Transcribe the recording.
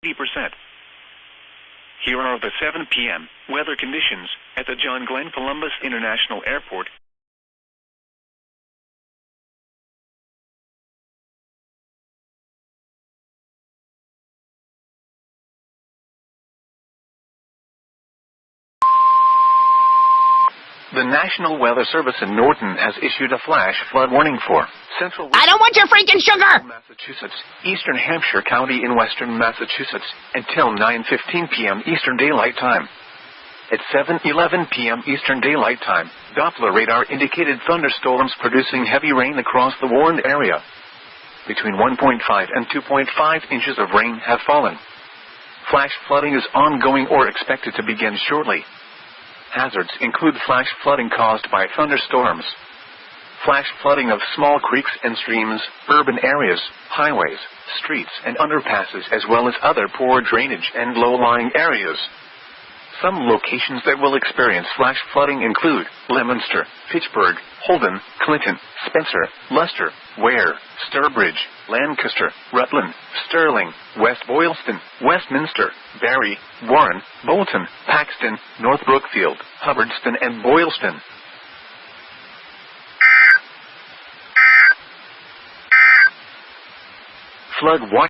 80%. Here are the 7 p.m. weather conditions at the John Glenn Columbus International Airport. The National Weather Service in Norton has issued a flash flood warning for central I don't want your freaking sugar! Massachusetts, eastern Hampshire County in western Massachusetts until 9:15 p.m. Eastern Daylight Time. At 7:11 p.m. Eastern Daylight Time, Doppler radar indicated thunderstorms producing heavy rain across the warned area. Between 1.5 and 2.5 inches of rain have fallen. Flash flooding is ongoing or expected to begin shortly. Hazards include flash flooding caused by thunderstorms, flash flooding of small creeks and streams, urban areas, highways, streets and underpasses, as well as other poor drainage and low-lying areas. Some locations that will experience flash flooding include Leominster, Pittsburgh, Holden, Clinton, Spencer, Leicester, Ware, Sturbridge, Lancaster, Rutland, Sterling, West Boylston, Westminster, Barry, Warren, Bolton, Paxton, North Brookfield, Hubbardston and Boylston. Flood watch